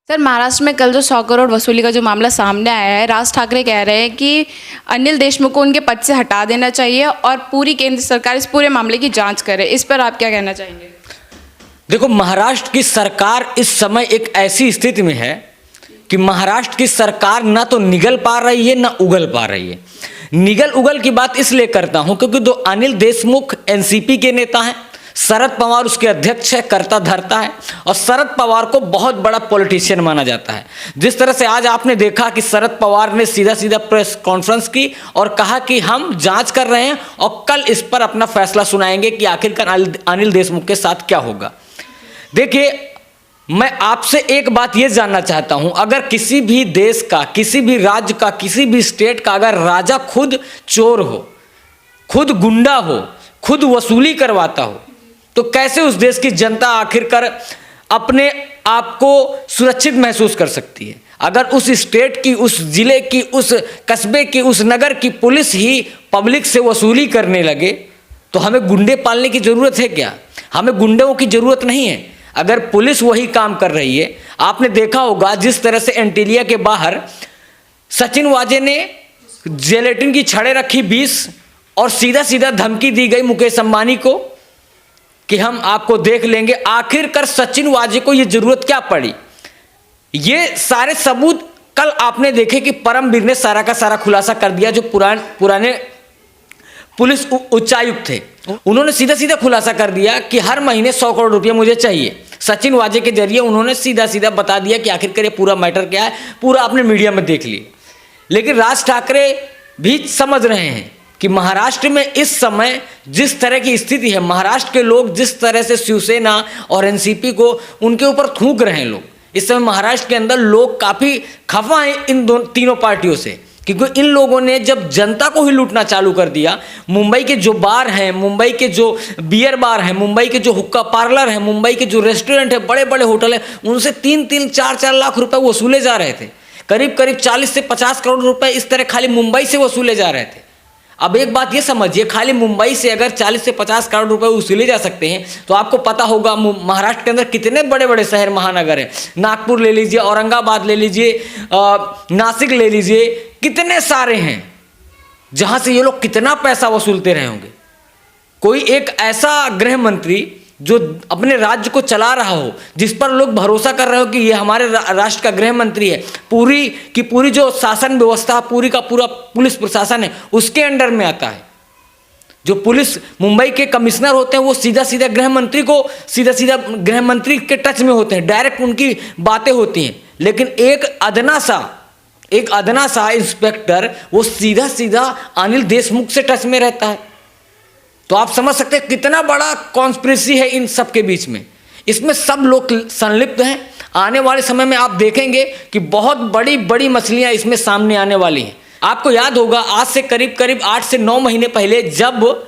Sir, Maharashtra में कल जो 100 करोड़ वसूली का जो मामला सामने आया है, राज ठाकरे कह रहे हैं कि अनिल देशमुख को उनके पद से हटा देना चाहिए और पूरी केंद्र सरकार इस पूरे मामले की जांच करे। इस पर आप क्या कहना चाहेंगे? देखो, महाराष्ट्र की सरकार इस समय एक ऐसी स्थिति में है कि महाराष्ट्र की सरकार ना तो निगल पा रही है ना उगल पा रही है। निगल उगल की बात इसलिए करता हूं क्योंकि दो अनिल देशमुख एनसीपी के नेता हैं, शरद पवार उसके अध्यक्ष है, करता धरता है, और शरद पवार को बहुत बड़ा पॉलिटिशियन माना जाता है। जिस तरह से आज आपने देखा कि शरद पवार ने सीधा सीधा प्रेस कॉन्फ्रेंस की और कहा कि हम जांच कर रहे हैं और कल इस पर अपना फैसला सुनाएंगे कि आखिरकार अनिल देशमुख के साथ क्या होगा। देखिए, मैं आपसे एक बात यह जानना चाहता हूं, अगर किसी भी देश का, किसी भी राज्य का, किसी भी स्टेट का अगर राजा खुद चोर हो, खुद गुंडा हो, खुद वसूली करवाता हो, तो कैसे उस देश की जनता आखिरकार अपने आप को सुरक्षित महसूस कर सकती है? अगर उस स्टेट की, उस जिले की, उस कस्बे की, उस नगर की पुलिस ही पब्लिक से वसूली करने लगे तो हमें गुंडे पालने की जरूरत है क्या? हमें गुंडों की जरूरत नहीं है। अगर पुलिस वही काम कर रही है, आपने देखा होगा जिस तरह से एंटीलिया के बाहर सचिन वाजे ने जेलेटिन की छड़ें रखी 20 और सीधा सीधा धमकी दी गई मुकेश अंबानी को कि हम आपको देख लेंगे। आखिरकार सचिन वाजे को यह जरूरत क्या पड़ी? ये सारे सबूत कल आपने देखे कि परमवीर ने सारा का सारा खुलासा कर दिया। जो पुराने पुलिस उच्चायुक्त थे, उन्होंने सीधा सीधा खुलासा कर दिया कि हर महीने 100 करोड़ रुपया मुझे चाहिए। सचिन वाजे के जरिए उन्होंने सीधा सीधा बता दिया कि आखिरकार ये पूरा मैटर क्या है। पूरा आपने मीडिया में देख लिया। लेकिन राज ठाकरे भी समझ रहे हैं कि महाराष्ट्र में इस समय जिस तरह की स्थिति है, महाराष्ट्र के लोग जिस तरह से शिवसेना और एनसीपी को उनके ऊपर थूक रहे हैं, लोग इस समय महाराष्ट्र के अंदर लोग काफ़ी खफा हैं इन तीनों पार्टियों से, क्योंकि इन लोगों ने जब जनता को ही लूटना चालू कर दिया। मुंबई के जो बार हैं, मुंबई के जो बियर बार हैं, मुंबई के जो हुक्का पार्लर हैं, मुंबई के जो रेस्टोरेंट है, बड़े बड़े होटल हैं, उनसे 3-3, 4-4 लाख रुपए वसूले जा रहे थे। करीब करीब 40 से 50 करोड़ रुपए इस तरह खाली मुंबई से वसूले जा रहे थे। अब एक बात ये समझिए, खाली मुंबई से अगर 40 से 50 करोड़ रुपए वसूले जा सकते हैं तो आपको पता होगा महाराष्ट्र के अंदर कितने बड़े बड़े शहर महानगर हैं। नागपुर ले लीजिए, औरंगाबाद ले लीजिए, नासिक ले लीजिए, कितने सारे हैं जहां से ये लोग कितना पैसा वसूलते रहे होंगे। कोई एक ऐसा गृह मंत्री जो अपने राज्य को चला रहा हो, जिस पर लोग भरोसा कर रहे हो कि ये हमारे राष्ट्र का गृह मंत्री है, पूरी की पूरी जो शासन व्यवस्था, पूरी का पूरा पुलिस प्रशासन है, उसके अंडर में आता है। जो पुलिस मुंबई के कमिश्नर होते हैं वो सीधा सीधा गृह मंत्री के टच में होते हैं, डायरेक्ट उनकी बातें होती हैं। लेकिन एक अदना सा इंस्पेक्टर वो सीधा सीधा अनिल देशमुख से टच में रहता है। तो आप समझ सकते हैं कितना बड़ा कॉन्स्पिरेसी है इन सब के बीच में। इसमें सब लोग संलिप्त हैं। आने वाले समय में आप देखेंगे कि बहुत बड़ी बड़ी मछलियां इसमें सामने आने वाली हैं। आपको याद होगा आज से करीब करीब 8 से 9 महीने पहले जब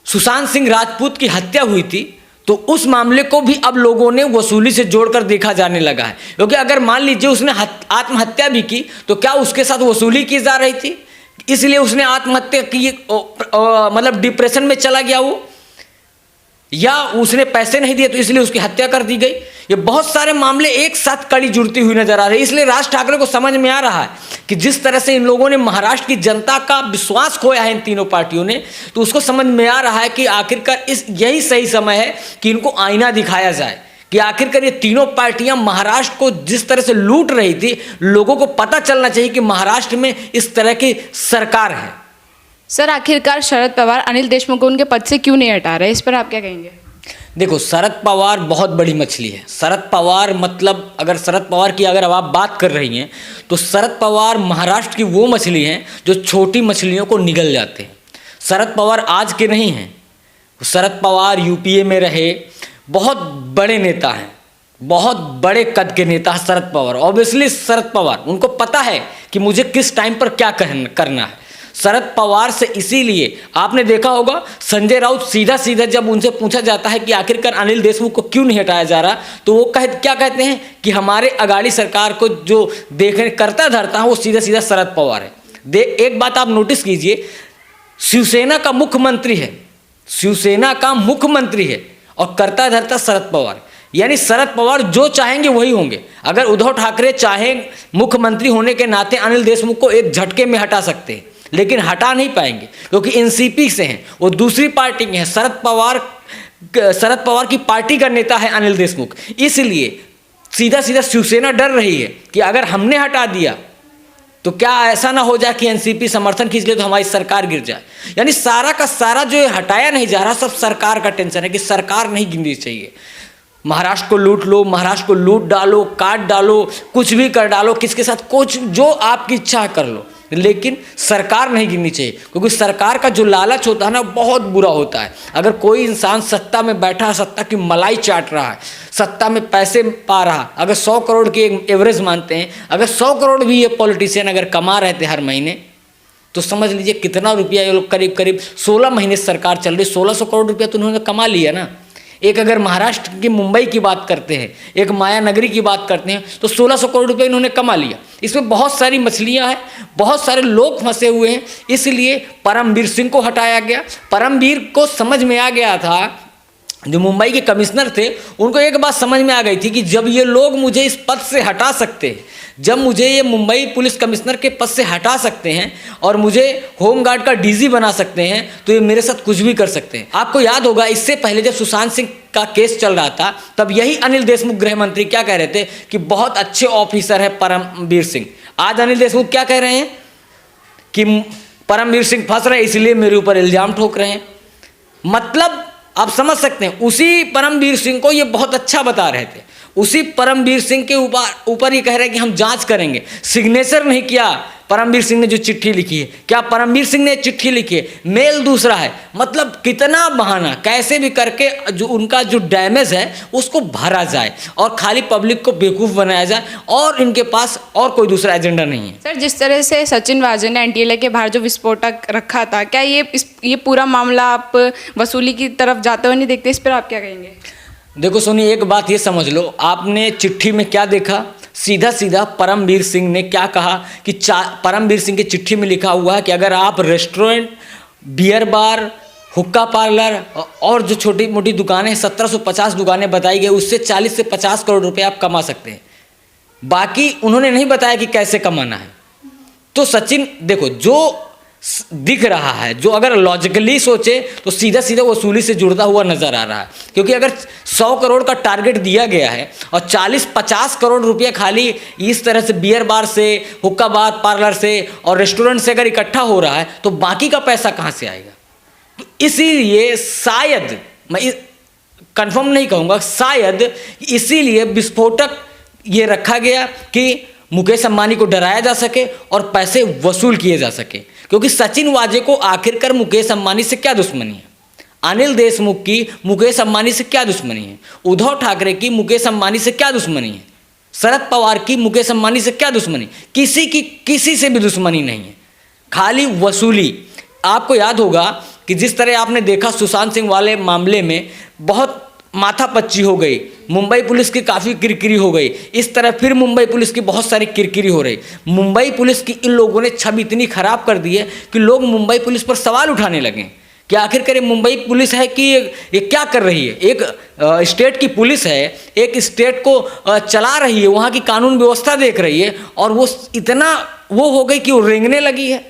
सुशांत सिंह राजपूत की हत्या हुई थी, तो उस मामले को भी अब लोगों ने वसूली से जोड़कर देखा जाने लगा है। क्योंकि अगर मान लीजिए उसने आत्महत्या भी की तो क्या उसके साथ वसूली की जा रही थी, इसलिए उसने आत्महत्या की, मतलब डिप्रेशन में चला गया वो, या उसने पैसे नहीं दिए तो इसलिए उसकी हत्या कर दी गई। ये बहुत सारे मामले एक साथ कड़ी जुड़ती हुई नजर आ रही है। इसलिए राज ठाकरे को समझ में आ रहा है कि जिस तरह से इन लोगों ने महाराष्ट्र की जनता का विश्वास खोया है इन तीनों पार्टियों ने, तो उसको समझ में आ रहा है कि आखिरकार यही सही समय है कि इनको आईना दिखाया जाए कि आखिरकार ये तीनों पार्टियां महाराष्ट्र को जिस तरह से लूट रही थी, लोगों को पता चलना चाहिए कि महाराष्ट्र में इस तरह की सरकार है। सर, आखिरकार शरद पवार अनिल देशमुख को उनके पद से क्यों नहीं हटा रहे? इस पर आप क्या कहेंगे? देखो, शरद पवार बहुत बड़ी मछली है। शरद पवार मतलब अगर शरद पवार की अगर आप बात कर रही हैं तो शरद पवार महाराष्ट्र की वो मछली हैं जो छोटी मछलियों को निगल जाते हैं। शरद पवार आज के नहीं हैं। शरद पवार यूपीए में रहे, बहुत बड़े नेता हैं, बहुत बड़े कद के नेता हैं शरद पवार। ऑब्वियसली शरद पवार, उनको पता है कि मुझे किस टाइम पर क्या करना है। शरद पवार से इसीलिए आपने देखा होगा संजय राउत सीधा सीधा जब उनसे पूछा जाता है कि आखिरकार अनिल देशमुख को क्यों नहीं हटाया जा रहा, तो वो क्या कहते हैं कि हमारे अगाड़ी सरकार को जो देखने करता धरता है वो सीधा सीधा शरद पवार है। एक बात आप नोटिस कीजिए, शिवसेना का मुख्यमंत्री है और करता धरता शरद पवार। यानी शरद पवार जो चाहेंगे वही होंगे। अगर उद्धव ठाकरे चाहें मुख्यमंत्री होने के नाते अनिल देशमुख को एक झटके में हटा सकते हैं, लेकिन हटा नहीं पाएंगे क्योंकि एनसीपी से हैं, वो दूसरी पार्टी के हैं। शरद पवार की पार्टी का नेता है अनिल देशमुख, इसलिए सीधा सीधा शिवसेना डर रही है कि अगर हमने हटा दिया तो क्या ऐसा ना हो जाए कि एनसीपी समर्थन खींच ले तो हमारी सरकार गिर जाए। यानी सारा का सारा जो हटाया नहीं जा रहा, सब सरकार का टेंशन है कि सरकार नहीं गिरनी चाहिए। महाराष्ट्र को लूट लो, महाराष्ट्र को लूट डालो, काट डालो, कुछ भी कर डालो, किसके साथ कुछ जो आपकी इच्छा कर लो, लेकिन सरकार नहीं गिरनी चाहिए। क्योंकि सरकार का जो लालच होता है ना, बहुत बुरा होता है। अगर कोई इंसान सत्ता में बैठा है, सत्ता की मलाई चाट रहा है, सत्ता में पैसे पा रहा है, अगर 100 करोड़ की एक एवरेज मानते हैं, अगर 100 करोड़ भी ये पॉलिटिशियन अगर कमा रहे थे हर महीने, तो समझ लीजिए कितना रुपया ये लोग, करीब करीब 16 महीने सरकार चल रही, 1600 करोड़ रुपया तो उन्होंने कमा लिया ना। एक अगर महाराष्ट्र की मुंबई की बात करते हैं, एक माया नगरी की बात करते हैं, तो 1600 करोड़ रुपए इन्होंने कमा लिया। इसमें बहुत सारी मछलियां हैं, बहुत सारे लोग फंसे हुए हैं, इसलिए परमवीर सिंह को हटाया गया। परमवीर को समझ में आ गया था, जो मुंबई के कमिश्नर थे, उनको एक बात समझ में आ गई थी कि जब ये लोग मुझे इस पद से हटा सकते हैं, जब मुझे ये मुंबई पुलिस कमिश्नर के पद से हटा सकते हैं और मुझे होमगार्ड का डीजी बना सकते हैं, तो ये मेरे साथ कुछ भी कर सकते हैं। आपको याद होगा, इससे पहले जब सुशांत सिंह का केस चल रहा था, तब यही अनिल देशमुख गृह मंत्री क्या कह रहे थे कि बहुत अच्छे ऑफिसर है परमवीर सिंह। आज अनिल देशमुख क्या कह रहे हैं कि परमवीर सिंह फंस रहे इसलिए मेरे ऊपर इल्जाम ठोक रहे हैं। मतलब आप समझ सकते हैं, उसी परमवीर सिंह को ये बहुत अच्छा बता रहे थे, उसी परमवीर सिंह के ऊपर ये कह रहे हैं कि हम जांच करेंगे। सिग्नेचर नहीं किया परमवीर सिंह ने जो चिट्ठी लिखी है, क्या परमवीर सिंह ने चिट्ठी लिखी है, मेल दूसरा है। मतलब कितना बहाना, कैसे भी करके जो उनका जो डैमेज है उसको भरा जाए और खाली पब्लिक को बेवकूफ़ बनाया जाए, और इनके पास और कोई दूसरा एजेंडा नहीं है। सर, जिस तरह से सचिन वाजे ने एनटीएलए के बाहर जो विस्फोटक रखा था, क्या ये पूरा मामला आप वसूली की तरफ जाते हुए नहीं देखते? इस पर आप क्या कहेंगे? देखो सोनी, एक बात ये समझ लो, आपने चिट्ठी में क्या देखा? सीधा सीधा परमवीर सिंह ने क्या कहा कि परमवीर सिंह की चिट्ठी में लिखा हुआ है कि अगर आप रेस्टोरेंट, बियर बार, हुक्का पार्लर और जो छोटी मोटी दुकानें, 1750 दुकानें बताई गई, उससे 40 से 50 करोड़ रुपए आप कमा सकते हैं। बाकी उन्होंने नहीं बताया कि कैसे कमाना है। तो सचिन, देखो, जो दिख रहा है, जो अगर लॉजिकली सोचे तो सीधा सीधा वसूली से जुड़ता हुआ नजर आ रहा है। क्योंकि अगर 100 करोड़ का टारगेट दिया गया है और 40-50 करोड़ रुपया खाली इस तरह से बियर बार से, हुक्का बार पार्लर से और रेस्टोरेंट से अगर इकट्ठा हो रहा है, तो बाकी का पैसा कहाँ से आएगा? तो इसीलिए शायद, मैं कंफर्म नहीं कहूँगा, शायद इसीलिए विस्फोटक ये रखा गया कि मुकेश अंबानी को डराया जा सके और पैसे वसूल किए जा सके। क्योंकि सचिन वाजे को आखिरकार मुकेश अंबानी से क्या दुश्मनी है? अनिल देशमुख की मुकेश अंबानी से क्या दुश्मनी है? उद्धव ठाकरे की मुकेश अंबानी से क्या दुश्मनी है? शरद पवार की मुकेश अंबानी से क्या दुश्मनी? किसी से भी दुश्मनी नहीं है, खाली वसूली। आपको याद होगा कि जिस तरह आपने देखा सुशांत सिंह वाले मामले में बहुत माथापच्ची हो गई, मुंबई पुलिस की काफ़ी किरकिरी हो गई, इस तरह फिर मुंबई पुलिस की बहुत सारी किरकिरी हो रही। मुंबई पुलिस की इन लोगों ने छवि इतनी खराब कर दी है कि लोग मुंबई पुलिस पर सवाल उठाने लगे कि आखिरकार ये मुंबई पुलिस है कि ये क्या कर रही है? एक स्टेट की पुलिस है, एक स्टेट को चला रही है, वहाँ की कानून व्यवस्था देख रही है, और वो इतना वो हो गई कि वो रेंगने लगी है,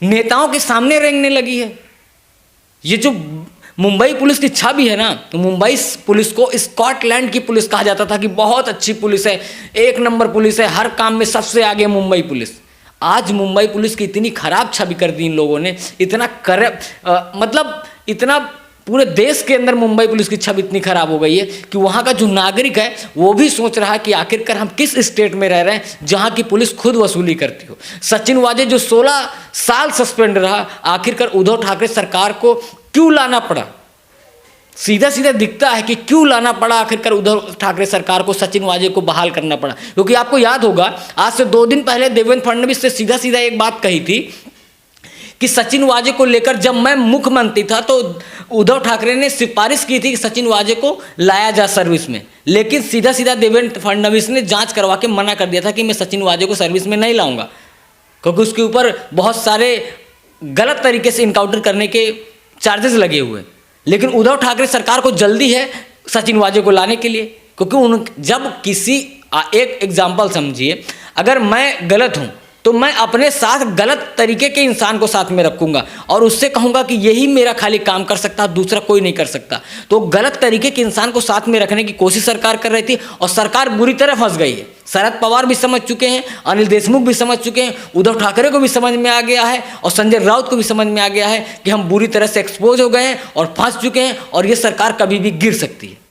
नेताओं के सामने रेंगने लगी है। ये जो मुंबई पुलिस की छवि है ना, तो मुंबई पुलिस को स्कॉटलैंड की पुलिस कहा जाता था कि बहुत अच्छी पुलिस है, एक नंबर पुलिस है, हर काम में सबसे आगे मुंबई पुलिस। आज मुंबई पुलिस की इतनी खराब छवि कर दी इन लोगों ने, इतना मतलब इतना पूरे देश के अंदर मुंबई पुलिस की छवि इतनी खराब हो गई है कि वहाँ का जो नागरिक है वो भी सोच रहा है कि आखिरकार हम किस स्टेट में रह रहे हैं जहाँ की पुलिस खुद वसूली करती हो। सचिन वाजे जो 16 साल सस्पेंड रहा, आखिरकार उद्धव ठाकरे सरकार को क्यों लाना पड़ा? सीधा सीधा दिखता है कि क्यों लाना पड़ा आखिरकार उद्धव ठाकरे सरकार को, सचिन वाजे को बहाल करना पड़ा। क्योंकि आपको याद होगा, आज से 2 दिन पहले देवेंद्र फडणवीस से सीधा सीधा एक बात कही थी कि सचिन वाजे को लेकर जब मैं मुख्यमंत्री था तो उद्धव ठाकरे ने सिफारिश की थी कि सचिन वाजे को लाया जा सर्विस में, लेकिन सीधा सीधा देवेंद्र फडणवीस ने जांच करवा के मना कर दिया था कि मैं सचिन वाजे को सर्विस में नहीं लाऊंगा, क्योंकि उसके ऊपर बहुत सारे गलत तरीके से इनकाउंटर करने के चार्जेस लगे हुए। लेकिन उद्धव ठाकरे सरकार को जल्दी है सचिन वाजे को लाने के लिए, क्योंकि उन जब किसी एक एग्जाम्पल समझिए, अगर मैं गलत हूँ तो मैं अपने साथ गलत तरीके के इंसान को साथ में रखूंगा और उससे कहूंगा कि यही मेरा खाली काम कर सकता है, दूसरा कोई नहीं कर सकता। तो गलत तरीके के इंसान को साथ में रखने की कोशिश सरकार कर रही थी और सरकार बुरी तरह फंस गई है। शरद पवार भी समझ चुके हैं, अनिल देशमुख भी समझ चुके हैं, उद्धव ठाकरे को भी समझ में आ गया है और संजय राउत को भी समझ में आ गया है कि हम बुरी तरह से एक्सपोज हो गए हैं और फंस चुके हैं और ये सरकार कभी भी गिर सकती है।